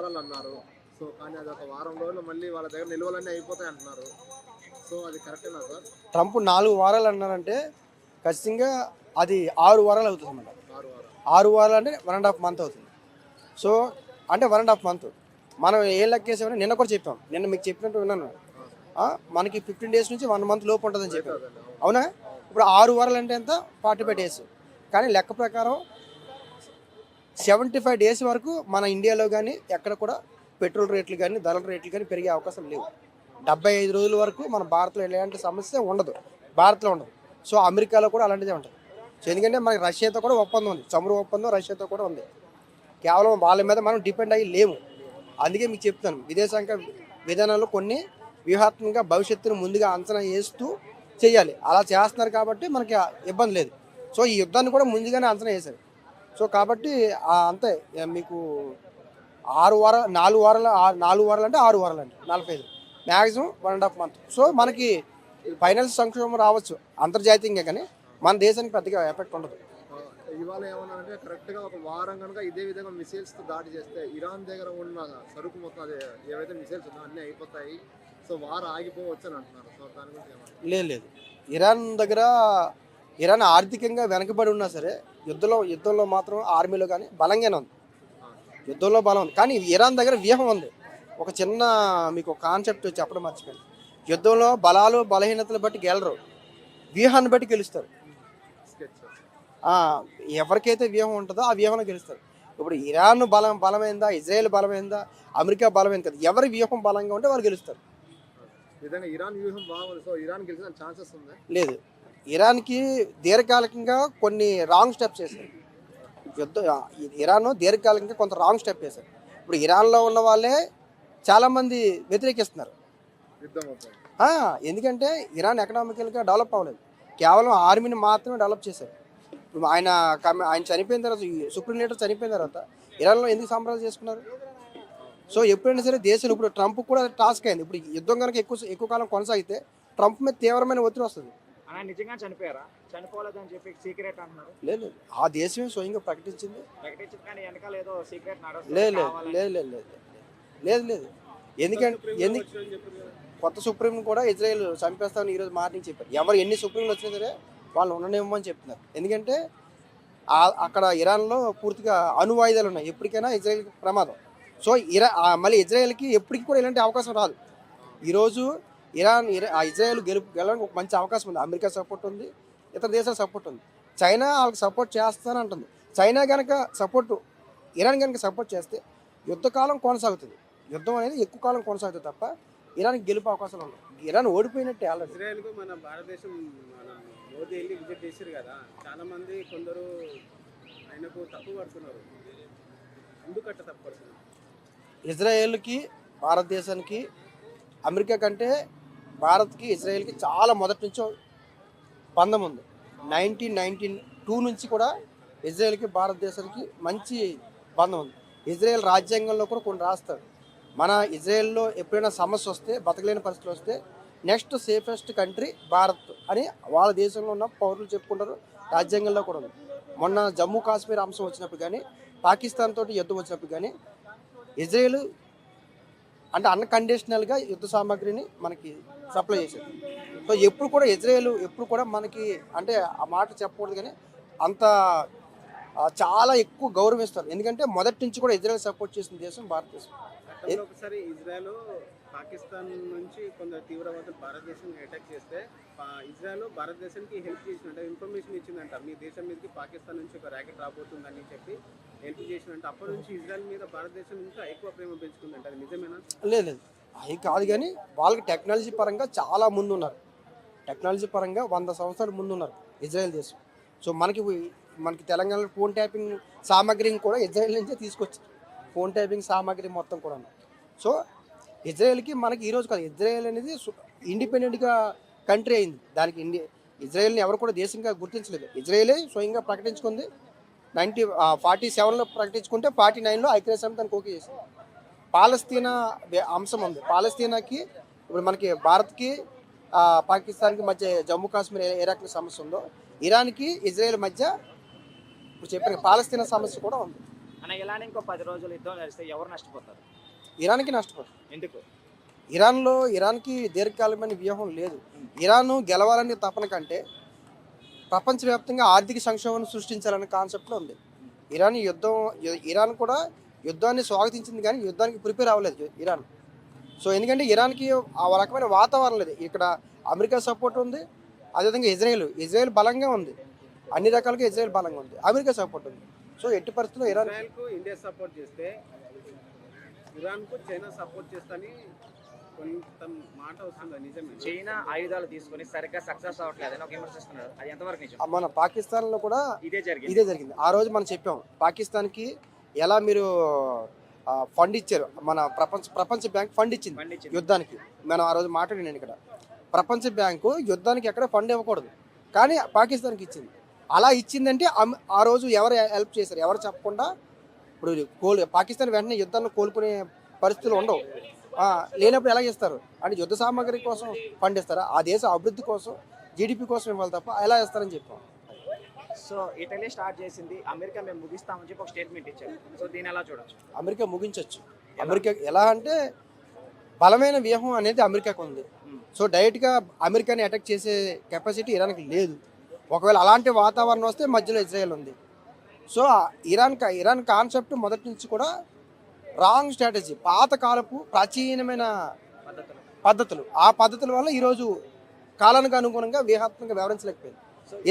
వారాలు అన్నారు. సో కానీ అది ఒక వారం రోజులు మళ్ళీ వాళ్ళ దగ్గర నిల్వలన్నీ అయిపోతాయి అంటున్నారు. సో అది కరెక్టేనా సార్? ట్రంప్ 4 వారాలు అన్నారంటే ఖచ్చితంగా అది 6 వారాలు అవుతుంది అన్నమాట. 6 వారాలు. 6 వారాలు అంటే 1.5 మంత్ అవుతుంది. సో అంటే 1.5 మంత్ మనం ఏం లెక్కేసామని నిన్న కూడా చెప్పాం. నిన్న మీకు చెప్పినట్టు విన్నాను. మనకి 15 డేస్ నుంచి 1 మంత్ లోపు ఉంటుందని చెప్పాం. అవునా? ఇప్పుడు 6 వారాలు అంటే ఎంత? 45 డేస్. కానీ లెక్క ప్రకారం 75 డేస్ వరకు మన ఇండియాలో కానీ ఎక్కడ కూడా పెట్రోల్ రేట్లు కానీ ధరల రేట్లు కానీ పెరిగే అవకాశం లేవు. 75 రోజుల వరకు మన భారత్లో ఎలాంటి సమస్య ఉండదు. భారత్లో ఉండదు. సో అమెరికాలో కూడా అలాంటిదే ఉంటుంది. సో ఎందుకంటే మనకి రష్యాతో కూడా ఒప్పందం ఉంది. చమురు ఒప్పందం రష్యాతో కూడా ఉంది. కేవలం వాళ్ళ మీద మనం డిపెండ్ అయ్యి లేము. అందుకే మీకు చెప్తాను, విదేశాంగ విధానాలు కొన్ని వ్యూహాత్మకంగా భవిష్యత్తును ముందుగా అంచనా వేస్తూ చేయాలి. అలా చేస్తున్నారు కాబట్టి మనకి ఇబ్బంది లేదు. సో ఈ యుద్ధాన్ని కూడా ముందుగానే అంచనా వేశారు. సో కాబట్టి అంతే మీకు 4 వారాలు అంటే 6 వారాలు అంటే 45 మ్యాక్సిమం 1.5 మంత్. సో మనకి ఫైనాన్స్ సంక్షోభం రావచ్చు అంతర్జాతీయంగా, కానీ మన దేశానికి పెద్దగా ఎఫెక్ట్ ఉండదు. ఇవాళ ఏమన్నా అంటే కరెక్ట్గా ఒక వారం కనుక ఇదే విధంగా మిసైల్స్తో దాడి చేస్తే ఇరాన్ దగ్గర ఉన్న సరుకు మొత్తం అదే ఏవైతే మిసైల్స్ ఉన్నాయో అన్నీ అయిపోతాయి. సో వారు ఆగిపోవచ్చు అని అంటున్నారు. సో దాని గురించి ఏమన్నా? లేదు. ఇరాన్ ఆర్థికంగా వెనకబడి ఉన్నా సరే యుద్ధంలో మాత్రం ఆర్మీలో కానీ బలంగానే ఉంది. యుద్ధంలో బలం ఉంది. కానీ ఇరాన్ దగ్గర వ్యూహం ఉంది. ఒక చిన్న మీకు కాన్సెప్ట్ చెప్పడం మర్చిపోయింది. యుద్ధంలో బలాలు బలహీనతలు బట్టి గెలరు, వ్యూహాన్ని బట్టి గెలుస్తారు. ఎవరికైతే వ్యూహం ఉంటుందో ఆ వ్యూహంలో గెలుస్తారు. ఇప్పుడు ఇరాన్ బలమైందా, ఇజ్రాయెల్ బలమైందా, అమెరికా బలమైంది కదా, ఎవరి వ్యూహం బలంగా ఉంటే వాళ్ళు గెలుస్తారు. ఇరాన్ వ్యూహం బాగుంది. సో ఇరాన్ గెలిచిన ఛాన్సెస్ ఉంది. లేదు, ఇరాన్కి దీర్ఘకాలికంగా కొన్ని రాంగ్ స్టెప్స్ వేశారు. ఇరాన్ దీర్ఘకాలికంగా కొంత రాంగ్ స్టెప్ వేశారు. ఇప్పుడు ఇరాన్లో ఉన్న వాళ్ళే చాలామంది వ్యతిరేకిస్తున్నారు. ఎందుకంటే ఇరాన్ ఎకనామికల్గా డెవలప్ అవ్వలేదు, కేవలం ఆర్మీని మాత్రమే డెవలప్ చేశారు. ఇప్పుడు ఆయన చనిపోయిన తర్వాత, సుప్రీం లీడర్ చనిపోయిన తర్వాత ఇరాన్లో ఎందుకు సంబరాలు చేసుకున్నారు? సో ఎప్పుడైనా సరే దేశం, ఇప్పుడు ట్రంప్ కూడా టాస్క్ అయింది. ఇప్పుడు యుద్ధం కనుక ఎక్కువ కాలం కొనసాగితే ట్రంప్ మీద తీవ్రమైన ఒత్తిడి వస్తుంది. నిజంగా చనిపోయారా? చనిపోలేదని చెప్పి సీక్రెట్ అంటున్నారు. లేదు, ఆ దేశమే స్వయంగా ప్రకటించింది. కానీ వెనకాల ఏదో సీక్రెట్ లేదు. ఎందుకంటే కొత్త సుప్రీం కూడా ఇజ్రాయెల్ చంపేస్తామని ఈరోజు మార్నింగ్ చెప్పారు. ఎవరు ఎన్ని సుప్రీంలు వచ్చినా సరే వాళ్ళు ఉండనేమని చెప్తున్నారు. ఎందుకంటే అక్కడ ఇరాన్లో పూర్తిగా అణువాయుధాలు ఉన్నాయి. ఎప్పటికైనా ఇజ్రాయెల్కి ప్రమాదం. సో మళ్ళీ ఇజ్రాయెల్కి ఎప్పటికీ కూడా ఇలాంటి అవకాశం రాదు. ఈరోజు ఇజ్రాయెల్ గెలవడానికి ఒక మంచి అవకాశం ఉంది. అమెరికా సపోర్ట్ ఉంది, ఇతర దేశాల సపోర్ట్ ఉంది. చైనా వాళ్ళకి సపోర్ట్ చేస్తానని అంటుంది. చైనా కనుక ఇరాన్ కనుక సపోర్ట్ చేస్తే యుద్ధకాలం కొనసాగుతుంది. యుద్ధం అనేది ఎక్కువ కాలం కొనసాగుతుంది తప్ప ఇరాన్కి గెలుపు అవకాశాలు ఉండవు. ఇరాన్ ఓడిపోయినట్టే. ఆల్రెడీ ఇజ్రాయెల్కు మన భారతదేశం మోదీ వెళ్ళి విజిట్ చేశారు కదా, చాలా మంది కొందరు ఆయనకు తప్పు పడుతున్నారు. ఎందుకట్ట తప్పు పడుతున్నారు? ఇజ్రాయెల్కి భారతదేశానికి అమెరికా కంటే భారత్కి ఇజ్రాయెల్కి చాలా మొదటి నుంచో బంధం ఉంది. 1992 నుంచి కూడా ఇజ్రాయెల్కి భారతదేశానికి మంచి బంధం ఉంది. ఇజ్రాయెల్ రాజ్యాంగంలో కూడా కొన్ని రాస్తారు. మన ఇజ్రాయెల్లో ఎప్పుడైనా సమస్య వస్తే, బతకలేని పరిస్థితులు వస్తే నెక్స్ట్ సేఫెస్ట్ కంట్రీ భారత్ అని వాళ్ళ దేశంలో ఉన్న పౌరులు చెప్పుకుంటారు. రాజ్యాంగంలో కూడా ఉంది. మొన్న జమ్మూ కాశ్మీర్ అంశం వచ్చినప్పుడు కానీ, పాకిస్తాన్ తోటి యుద్ధం వచ్చినప్పుడు కానీ ఇజ్రాయెల్ అంటే అన్కండిషనల్గా యుద్ధ సామాగ్రిని మనకి సప్లై చేసేది. సో ఎప్పుడు కూడా ఇజ్రాయెల్ మనకి అంటే ఆ మాట చెప్పకూడదు కానీ అంత చాలా ఎక్కువ గౌరవిస్తారు. ఎందుకంటే మొదటి నుంచి కూడా ఇజ్రాయెల్ సపోర్ట్ చేసిన దేశం భారతదేశం. ఒకసారి ఇజ్రాయెల్ పాకిస్తాన్ నుంచి కొందరు తీవ్రవాదులు భారతదేశం అటాక్ చేస్తే ఇజ్రాయెల్ భారతదేశానికి హెల్ప్ చేసినట్టు ఇన్ఫర్మేషన్ ఇచ్చిందంట. మీ దేశం మీదకి పాకిస్తాన్ నుంచి ఒక ర్యాకెట్ రాబోతుందని చెప్పి హెల్ప్ చేసినట్టు. అప్పటి నుంచి ఇజ్రాయెల్ మీద భారతదేశం ఇంకా ఎక్కువ ప్రేమ పెంచుకుందంట. అది నిజమేనా? లేదు, అది కాదు. కానీ వాళ్ళకి టెక్నాలజీ పరంగా చాలా ముందు ఉన్నారు. టెక్నాలజీ పరంగా 100 సంవత్సరాలు ముందున్నారు ఇజ్రాయెల్ దేశం. సో మనకి తెలంగాణలో ఫోన్ ట్యాపింగ్ సామాగ్రిని కూడా ఇజ్రాయెల్ నుంచే తీసుకొచ్చారు. ఫోన్ ట్యాపింగ్ సామాగ్రి మొత్తం కూడా. సో ఇజ్రాయెల్కి మనకి ఈరోజు కాదు, ఇజ్రాయెల్ అనేది ఇండిపెండెంట్గా కంట్రీ అయింది. దానికి ఇజ్రాయెల్ని ఎవరు కూడా దేశంగా గుర్తించలేదు. ఇజ్రాయెలే స్వయంగా ప్రకటించుకుంది. 1947లో ప్రకటించుకుంటే 49లో ఐక్యరాజ్యసమితి దానికి ఓకే చేసింది. పాలస్తీనా అంశం ఉంది. పాలస్తీనాకి ఇప్పుడు మనకి భారత్కి పాకిస్తాన్కి మధ్య జమ్మూ కాశ్మీర్ ఇరాక్ సమస్య ఉందో, ఇరాన్కి ఇజ్రాయెల్ మధ్య ఇప్పుడు చెప్పిన పాలస్తీనా సమస్య కూడా ఉంది. ఇలానే ఇంకో 10 రోజులు యుద్ధం నడిస్తే ఎవరు నష్టపోతారు? ఇరాన్కి నష్టపోతుంది. ఎందుకు? ఇరాన్కి దీర్ఘకాలమైన వ్యూహం లేదు. ఇరాన్ గెలవాలని తపన కంటే ప్రపంచవ్యాప్తంగా ఆర్థిక సంక్షోభాన్ని సృష్టించాలనే కాన్సెప్ట్లో ఉంది. ఇరాన్ కూడా యుద్ధాన్ని స్వాగతించింది కానీ యుద్ధానికి ప్రిపేర్ అవ్వలేదు ఇరాన్. సో ఎందుకంటే ఇరాన్కి ఆ రకమైన వాతావరణం లేదు. ఇక్కడ అమెరికా సపోర్ట్ ఉంది, అదేవిధంగా ఇజ్రాయెల్ బలంగా ఉంది, అన్ని రకాలుగా ఇజ్రాయెల్ బలంగా ఉంది, అమెరికా సపోర్ట్ ఉంది. సో ఎట్టి పరిస్థితుల్లో ఇజ్రాయెల్కు ఇండియా సపోర్ట్ చేస్తే ఇరాన్కు చైనా సపోర్ట్ చేస్తని కొంత మాట వస్తుంది, నిజమే? చైనా ఆయుధాలు తీసుకొని సరిగ్గా సక్సెస్ అవ్వట్లేదని ఒక విమర్శిస్తున్నారు. అది ఎంతవరకు నిజం? మన పాకిస్తాన్లో కూడా ఇదే జరిగింది. ఆ రోజు మనం చెప్పాం పాకిస్తాన్కి ఎలా మీరు ఫండ్ ఇచ్చారు. మన ప్రపంచ బ్యాంక్ ఫండ్ ఇచ్చింది యుద్ధానికి. మనం ఆ రోజు మాట్లాడినాను ఇక్కడ. ప్రపంచ బ్యాంకు యుద్ధానికి ఎక్కడ ఫండ్ ఇవ్వకూడదు కానీ పాకిస్తాన్కి ఇచ్చింది. అలా ఇచ్చిందంటే ఆ రోజు ఎవరు హెల్ప్ చేశారు, ఎవరు చెప్పకుండా ఇప్పుడు పాకిస్తాన్ వెంటనే యుద్ధాన్ని కోలుకునే పరిస్థితులు ఉండవు. లేనప్పుడు ఎలా చేస్తారు అంటే యుద్ధ సామాగ్రి కోసం ఫండ్ ఇస్తారా? ఆ దేశ అభివృద్ధి కోసం జీడిపి కోసం ఇవ్వాలి తప్ప ఎలా ఇస్తారని చెప్పాం. సో ఇటలీ స్టార్ట్ చేసింది, అమెరికా మేము ముగిస్తామని చెప్పి ఒక స్టేట్మెంట్ ఇచ్చారు. సో దీని ఎలా చూడొచ్చు? అమెరికా ముగించవచ్చు. అమెరికా ఎలా అంటే బలమైన వ్యూహం అనేది అమెరికాకు ఉంది. సో డైరెక్ట్గా అమెరికాని అటాక్ చేసే కెపాసిటీ ఇరాన్కి లేదు. ఒకవేళ అలాంటి వాతావరణం వస్తే మధ్యలో ఇజ్రాయెల్ ఉంది. సో ఇరాన్ కాన్సెప్ట్ మొదటి నుంచి కూడా రాంగ్ స్ట్రాటజీ, పాతకాలపు ప్రాచీనమైన పద్ధతులు. ఆ పద్ధతుల వల్ల ఈరోజు కాలానికి అనుగుణంగా వ్యూహాత్మకంగా వ్యవహరించలేకపోయింది.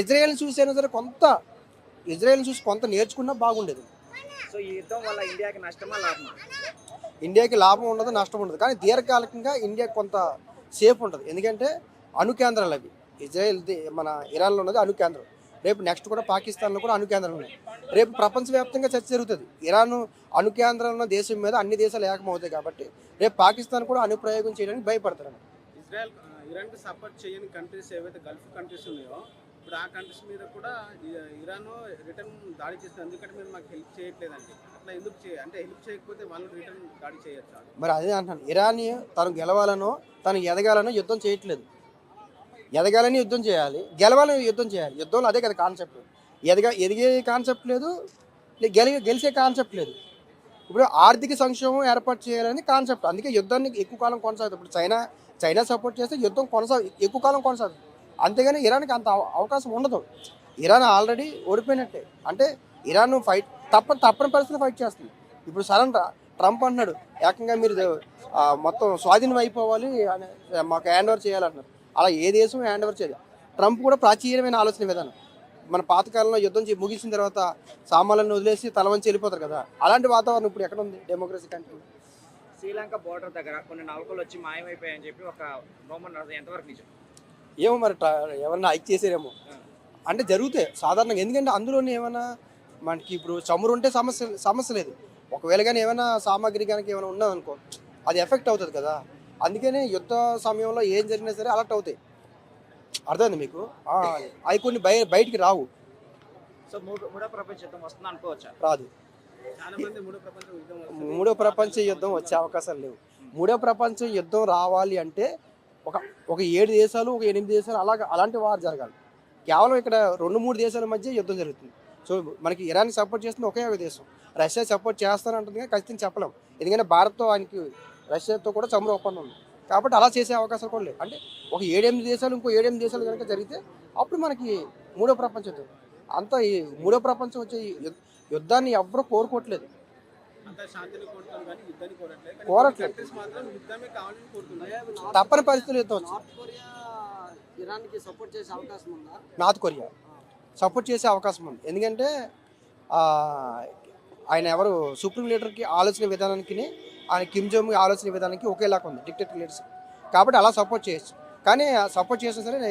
ఇజ్రాయెల్ని చూసైనా సరే ఇజ్రాయెల్ని చూసి కొంత నేర్చుకున్నా బాగుండేది. సో ఈ యుద్ధం వల్ల ఇండియాకి నష్టమా లాభమా? ఇండియాకి లాభం ఉండదు, నష్టం ఉండదు. కానీ దీర్ఘకాలికంగా ఇండియాకి కొంత సేఫ్ ఉంటుంది. ఎందుకంటే అణు కేంద్రాలు అవి. మన ఇరాన్లో ఉన్నది అణు కేంద్రం. రేపు నెక్స్ట్ కూడా పాకిస్తాన్లో కూడా అణు కేంద్రాలు ఉన్నాయి. రేపు ప్రపంచవ్యాప్తంగా చర్చ జరుగుతుంది. ఇరాన్ అణు కేంద్రాలు ఉన్న దేశం మీద అన్ని దేశాలు ఏకమవుతాయి కాబట్టి రేపు పాకిస్తాన్ కూడా అణు ప్రయోగం చేయడానికి భయపడతారు. ఇరాన్కి సపోర్ట్ చేయని కంట్రీస్ ఏవైతే గల్ఫ్ కంట్రీస్ ఉన్నాయో ఇప్పుడు ఆ కంట్రీస్ మీద కూడా ఇరాన్ రిటర్న్ దాడి చేస్తుంది. ఎందుకంటే మీరు మాకు హెల్ప్ చేయట్లేదండి. అట్లా ఎందుకు అంటే హెల్ప్ చేయకపోతే వాళ్ళు రిటర్న్ దాడి చేయొచ్చు? మరి అదే అంటున్నాను, ఇరాన్ తను గెలవాలనో తను ఎదగాలనో యుద్ధం చేయట్లేదు. ఎదగాలని యుద్ధం చేయాలి, గెలవాలని యుద్ధం చేయాలి. యుద్ధంలో అదే కదా కాన్సెప్ట్. ఎదిగే కాన్సెప్ట్ లేదు, గెలిచే కాన్సెప్ట్ లేదు. ఇప్పుడు ఆర్థిక సంక్షోభం ఏర్పాటు చేయాలని కాన్సెప్ట్. అందుకే యుద్ధాన్ని ఎక్కువ కాలం కొనసాగుతుంది. ఇప్పుడు చైనా సపోర్ట్ చేస్తే యుద్ధం ఎక్కువ కాలం కొనసాగుతుంది. అంతేగాని ఇరాన్కి అంత అవకాశం ఉండదు. ఇరాన్ ఆల్రెడీ ఓడిపోయినట్టే. అంటే ఇరాన్ ఫైట్ తప్పని పరిస్థితులు ఫైట్ చేస్తుంది. ఇప్పుడు సడన్ ట్రంప్ అంటున్నాడు ఏకంగా మీరు మొత్తం స్వాధీనం అయిపోవాలి, మాకు హ్యాండ్ ఓవర్ చేయాలంటున్నారు. అలా ఏ దేశం హ్యాండ్ ఓవర్ చేయదు. ట్రంప్ కూడా ప్రాచీనమైన ఆలోచన విధానం. మన పాతకాలంలో యుద్ధం ముగిసిన తర్వాత సామాన్లను వదిలేసి తలవంచి వెళ్ళిపోతారు కదా, అలాంటి వాతావరణం ఇప్పుడు ఎక్కడ ఉంది డెమోక్రసీ కంట్రీ? శ్రీలంక బోర్డర్ దగ్గర కొన్ని నౌకలు వచ్చి మాయమైపోయాయని చెప్పి ఒక రూమర్, ఎంతవరకు నిజం? ఏమో మరి ఏమన్నా హైక్ చేసారేమో. అంటే జరుగుతాయి సాధారణంగా. ఎందుకంటే అందులోనే ఏమైనా మనకి ఇప్పుడు చమురు ఉంటే సమస్య లేదు. ఒకవేళ కానీ ఏమైనా సామాగ్రి కనుక ఏమైనా ఉన్నదనుకో అది ఎఫెక్ట్ అవుతుంది కదా. అందుకనే యుద్ధ సమయంలో ఏం జరిగినా సరే అలర్ట్ అవుతాయి. అర్థమైంది మీకు? అవి కొన్ని బయటికి రావు. సో మూడో ప్రపంచ యుద్ధం వస్తుంది అనుకోవచ్చా? రాదు. మూడో ప్రపంచ యుద్ధం వచ్చే అవకాశాలు లేవు. మూడో ప్రపంచ యుద్ధం రావాలి అంటే ఒక 7 దేశాలు, ఒక 8 దేశాలు అలాంటి వారు జరగాలి. కేవలం ఇక్కడ 2-3 దేశాల మధ్య యుద్ధం జరుగుతుంది. సో మనకి ఇరాన్ సపోర్ట్ చేస్తుంది ఒకే ఒక దేశం. రష్యా సపోర్ట్ చేస్తానంటుంది కానీ ఖచ్చితంగా చెప్పలేం. ఎందుకంటే భారత్తో ఆయనకి రష్యాతో కూడా చమురు ఒప్పందం ఉంది కాబట్టి అలా చేసే అవకాశాలు కూడా లేవు. అంటే ఒక 7-8 దేశాలు, ఇంకో 7-8 దేశాలు కనుక జరిగితే అప్పుడు మనకి మూడో ప్రపంచ యుద్ధం. అంతా ఈ మూడో ప్రపంచం వచ్చే యుద్ధాన్ని ఎవరూ కోరుకోవట్లేదు. తప్పని పరిస్థితులు యుద్ధం వచ్చింది. నార్త్ కొరియా సపోర్ట్ చేసే అవకాశం ఉంది. ఎందుకంటే ఆయన ఎవరు సుప్రీం లీడర్కి ఆలోచన విధానానికి ఆయన కిమ్ జోంగ్ ఆలోచన విధానానికి ఒకేలాగా ఉంది డిక్టేటర్ లీడర్స్ కాబట్టి అలా సపోర్ట్ చేయొచ్చు. కానీ సపోర్ట్ చేసినా సరే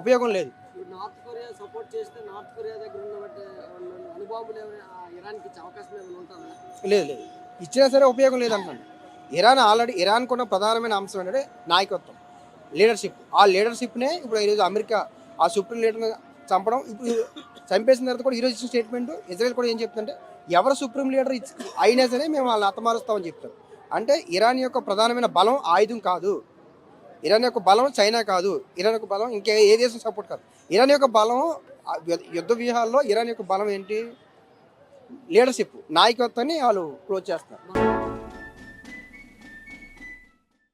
ఉపయోగం లేదు. నార్త్ కొరియా సపోర్ట్ చేస్తే నార్త్ కొరియా దగ్గర ఉన్నటువంటి అణుబాంబులు ఇరాన్కి ఇచ్చే అవకాశం ఏమైనా ఉంటుందా? లేదు, ఇచ్చినా సరే ఉపయోగం లేదంటున్నాను. ఇరాన్ కొన్న ప్రధానమైన అంశం ఏంటంటే నాయకత్వం, లీడర్షిప్. ఆ లీడర్షిప్నే ఇప్పుడు ఈరోజు అమెరికా ఆ సుప్రీం లీడర్ని చంపడం. ఇప్పుడు చంపేసిన తర్వాత కూడా ఈరోజు ఇచ్చిన స్టేట్మెంట్ ఇజ్రాయెల్ కూడా ఏం చెప్తుందంటే ఎవరు సుప్రీం లీడర్ అయినా సరే మేము వాళ్ళని హతమారుస్తామని చెప్తారు. అంటే ఇరాన్ యొక్క ప్రధానమైన బలం ఆయుధం కాదు, ఇరాన్ యొక్క బలం చైనా కాదు, ఇరాన్ యొక్క బలం ఇంకే ఏ దేశం సపోర్ట్ కాదు. ఇరాన్ యొక్క బలం యుద్ధ వ్యూహాల్లో ఇరాన్ యొక్క బలం ఏంటి? లీడర్షిప్, నాయకత్వాన్ని వాళ్ళు క్లోజ్ చేస్తారు.